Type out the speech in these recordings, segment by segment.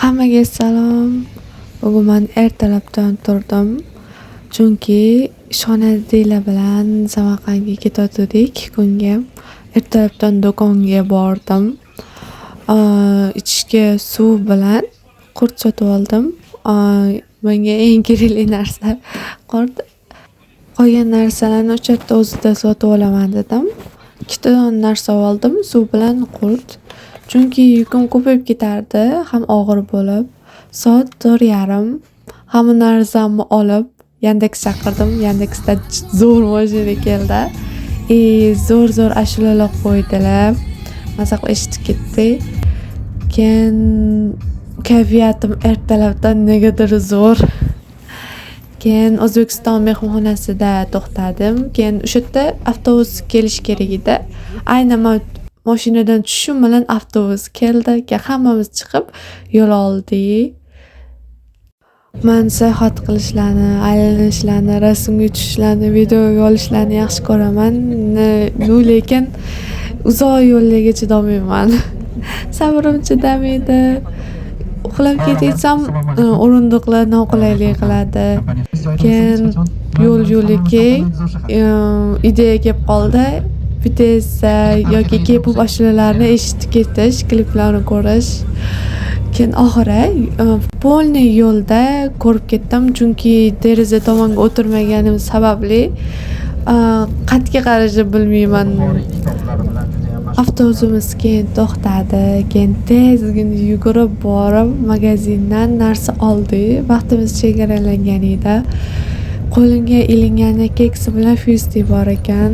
Hammaga salom. Bugun men ertalabdan turdim. Chunki ishxonadagilar bilan Samarqandga ketayotgandik kunga. Ertalabdan do'konga bordim. Ichishga suv bilan qurt sotib oldim. Menga eng kerakli narsa qurt. Qolgan narsalarni o'sha yerda o'zida sotib olaman dedim. 2 ta narsa oldim, suv bilan qurt. Chunki yukim ko'payib ketardi, ham og'ir bo'lib. Soat 4:30. Hamma narsamni olib Yandex chaqirdim. Yandexda zo'r mashina keldi. Zo'r ashulalar qo'ydilar. Maza qilib eshitib ketdik. Keyin kayfiyatim ertalabdan negadir zo'r. Keyin O'zbekiston mehmonxonasida to'xtadim. Keyin o'sha yerda avtobus kelish kerak edi. Aynan men mashinadan tushishim bilan avtobus keldi. Keyin hammamiz chiqib yo'l oldik. Men sayohat qilishlarni, aylanishlarni, rasmga tushishlarni, videoga olishlarni yaxshi ko'raman. Lekin uzoq yo'llarga chidolmayman. Sabrim chidamaydi. Uxlab ketsam, o'rindiqlar noqulaylik qiladi. Keyin yo'l-yo'lakay ideya kelib qoldi. Vitesa yoki K-pop ashulalarni eshitib ketish, kliplarni ko'rish. Keyin oxiri polniy yo'lda ko'rib ketdim, chunki deraza tomonga o'tirmaganim sababli qatga qarashni bilmayman. Avtobusimiz keyin to'xtadi. Keyin tezgina yugurib borib magazindan narsa oldik. Vaqtimiz chegaralangan edi. Qo'limga ilingan keksi bilan Fusti bor ekan.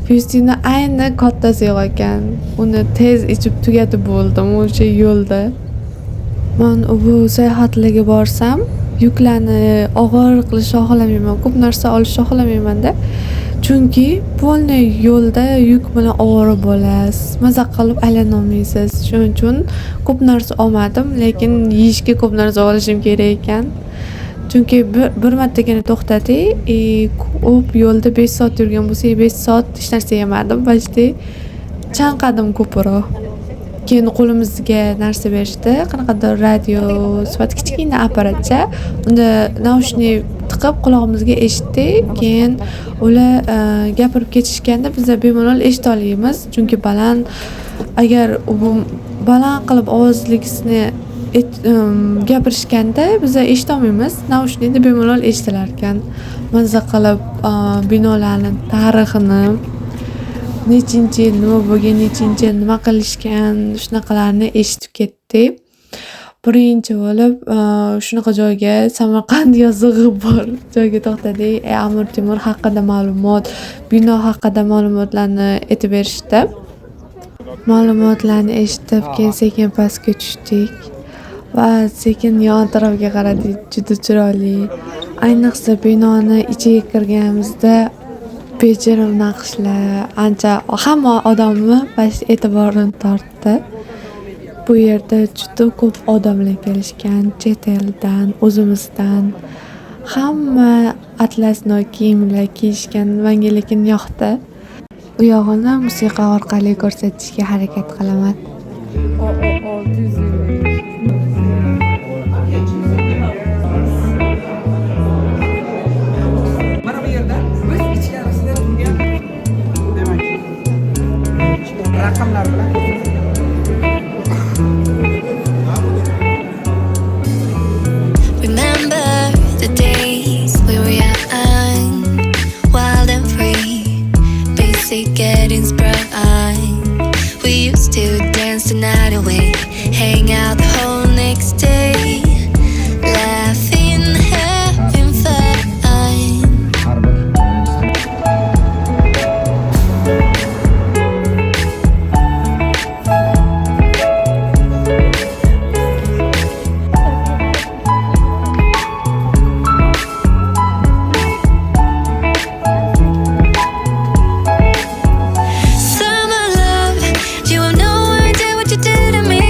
Fustini ayni kattasi yo'q ekan. Uni tez ichib tugatib bo'ldim o'sha yo'lda. Men bu sayohatlarga borsam, yuklarni og'ir qilishni xohlamayman, ko'p narsa olishni xohlamayman-da. Chunki polniy yo'lda yuk bilan ovora bo'lasiz, maza qilib aylana olmaysiz. Shuning uchun ko'p narsa olmadim, lekin yeyishga ko'p narsa olishim kerak ekan. Chunki bir martagina to'xtadik, ko'p yo'lda 5 soat yurgan bo'lsak, 5 soat hech narsa yemadim, почти chanqadim ko'proq. Keyin qo'limizga narsa berishdi, qanaqadir radio sifat kichkina apparatcha. Unda naushnik tiqib quloqimizga eshitdik. Keyin ular gapirib ketishganda biz bemalol eshita olamiz. Chunki agar u baland qilib ovozligisini gapirishganda biz eshita olmaymiz. Naushnikda bemalol eshitilar ekan. Maza qilib binolarning tarixini, nechinchi yil nima bo'lgan, nechinchi yil nima qilishgan, shunaqalarni eshitib ketdik. Birinchi bo'lib shunaqa joyga, Samarqand yozig'i bor joyga to'xtadik. Amir Temur haqida ma'lumot, bino haqida ma'lumotlarni aytib berishdi. Ma'lumotlarni eshitib, keyin sekin pastga tushdik va sekin yon tarafga qaradik. Juda chiroyli. Ayniqsa binoni ichiga kirganimizda bejirim naqshlar ancha hamma odamni e'tiborini tortdi. Bu yerda juda ko'p odamlar kelishgan, chet eldan, o'zimizdan. Hamma atlasnoy kiyimlar kiyishgan, menga lekin yoqdi. U yog'ini musiqa orqali ko'rsatishga harakat qilaman. Rakamlar bilan Remember the days we were young, wild and free, basic getting sprung. We used to dance the night away, hang out the whole next day, laughing, having fun. Summer love, you have no idea what you did to me.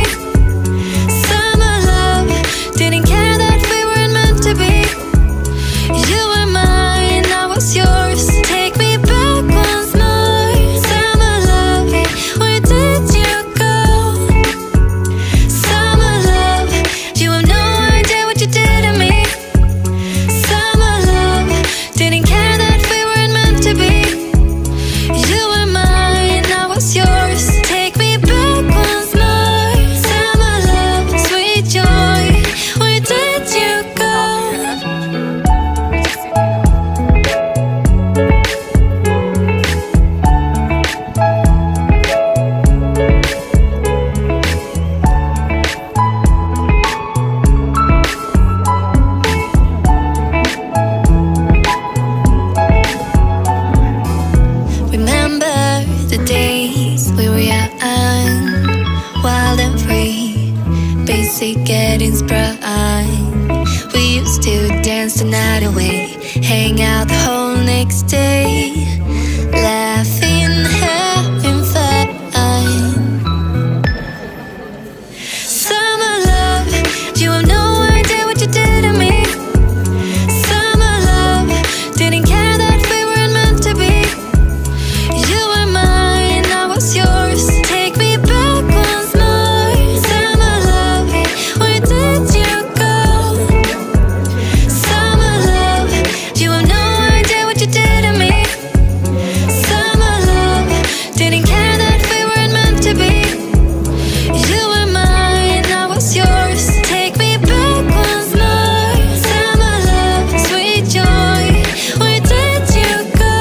wild and free, basic getting's bright. We used to dance the night away, hang out the whole next day, laughing, having fun. Summer love, you have no idea what you did to me. Summer love, didn't care that we weren't meant to be. You were mine, I was yours. Take me back once more. Summer love, where did you go? Summer love, you have no idea what you did to me. Summer love, didn't care that we weren't meant to be. You were mine, I was yours. Take me back once more. Summer love, sweet joy, where did you go?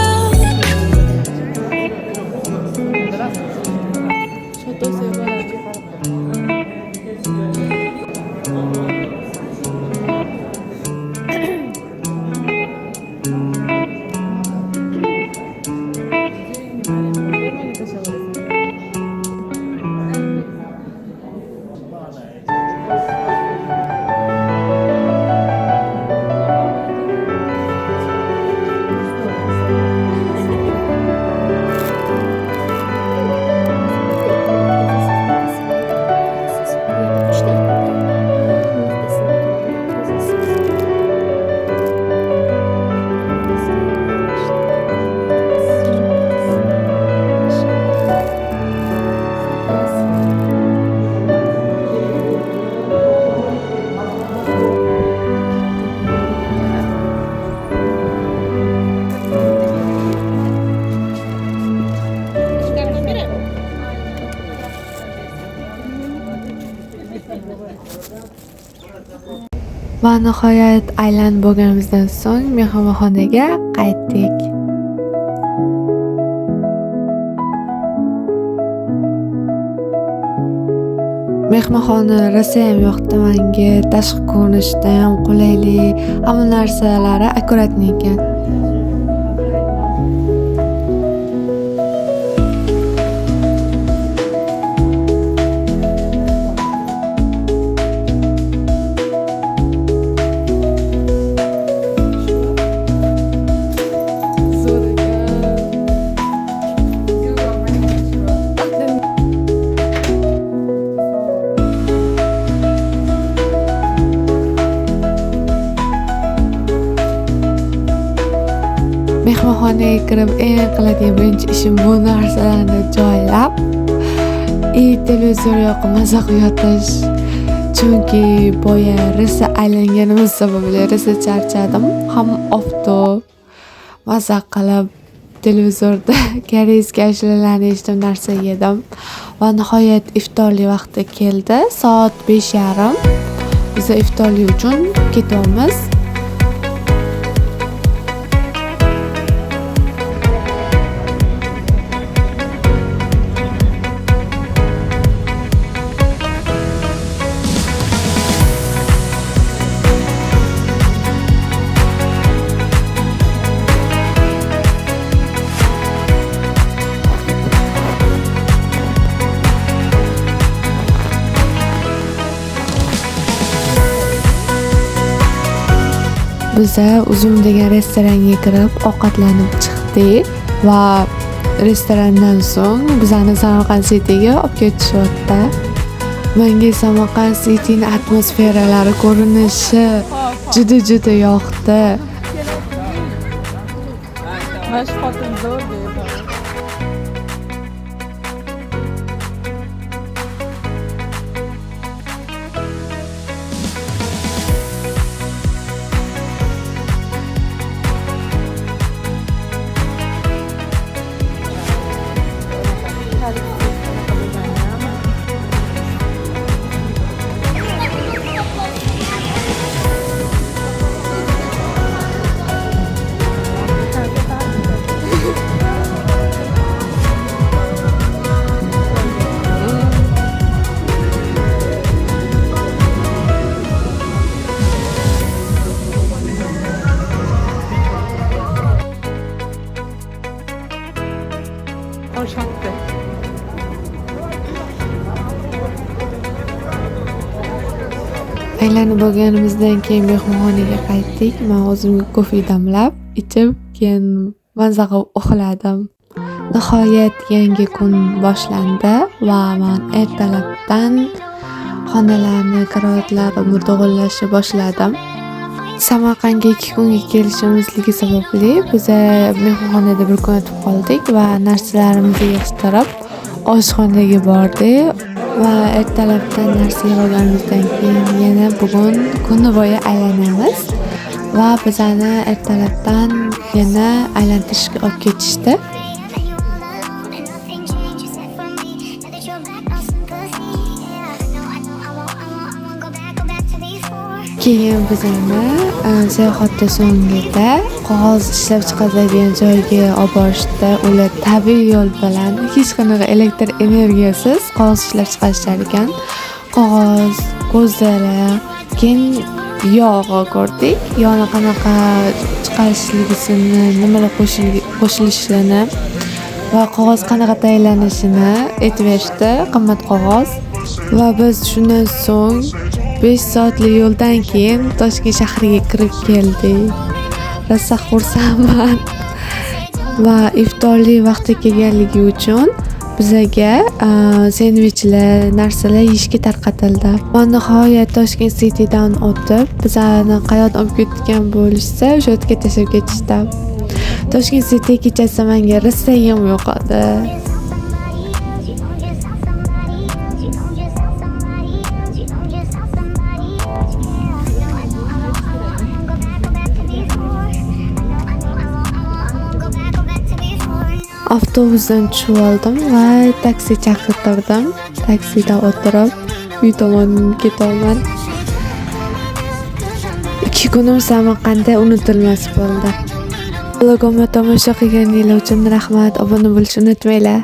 Va nihoyat aylanib bo'lganimizdan so'ng mehmonxonaga qaytdik. Mehmonxona rosayam yoqdi menga. Tashqi ko'rinishda ham qulaylik, hamma narsalari akkuratniy ekan. Mehmonxonaga kirib eng qiladigan birinchi ishim bu narsalarni joylab, televizor yoqib maza yotish. Chunki boya rosa aylanganimiz sababli rosa charchadim. Ham oftob maza qilib televizorda koreyskiy ashulalarni eshitib narsa yedim. Va nihoyat iftorlik vaqti keldi. Soat 5:30. Biz iftorlik uchun ketyapmiz. Biz Uzum degan restoranga kirib ovqatlanib chiqdik va restorandan so'ng bizani Samarqand City'ga olib ketishyapti. Menga Samarqand City'ning atmosferalari, ko'rinishi juda yoqdi. Baş xotin zo'r deydi. Aylanib bo'lganimizdan keyin mehmonxonaga qaytdik. Men o'zimga kofe damlab, ichib, keyin maza qilib uxladim. Nihoyat yangi kun boshlandi va men ertalabdan xonalarni, karavotlarni to'g'irlashni boshladim. Samarqandga 2 kunga kelishimizligi sababli biz mehmonxonada bir kun o'tib qoldik va narsalarimizni yig'ishtirib oshxonaga bordik va ertalabdan narsa yig'ganimizdan keyin yana bugun kuni bo'yi aylanamiz va bizani ertalabdan yana aylantirishga olib ketishdi. Keyin bizani sayohatda so'ngida qog'oz ishlab chiqaradigan joyga olib borishdi. Ular tabiiy yo'l bilan hech qanaqa elektr energiyasiz qog'oz ishlab chiqarishar ekan. Qog'oz, ko'zlari, keyin yog'i ko'rdik. Yog'ni qanaqa chiqarishligini, nimalar qo'shilishini va qog'oz qanaqa tayyorlanishini aytib berishdi, qimmat qog'oz. Va biz shundan so'ng 5 soatlik yo'ldan keyin Toshkent shahriga kirib keldik. Rosa xursandman. Va iftorlik vaqti kelganligi uchun bizga sendvichlar, narsalar yeyishga tarqatildi. Va nihoyat Toshkent City'dan o'tib, bizani qayerga olib ketgan bo'lishsa, o'sha yerga tashlab ketishdi. Toshkent City kechasi menga rosayam yo'qadi. Avtobusdan tushib oldim va taksi chaqirtirdim. Taksida o'tirib uy tomon ketaman. 2 kunim Samarqandda unutilmas bo'ldi. Vlogimni tomosha qilganingiz uchun rahmat. Obuna bo'lishni unutmanglar.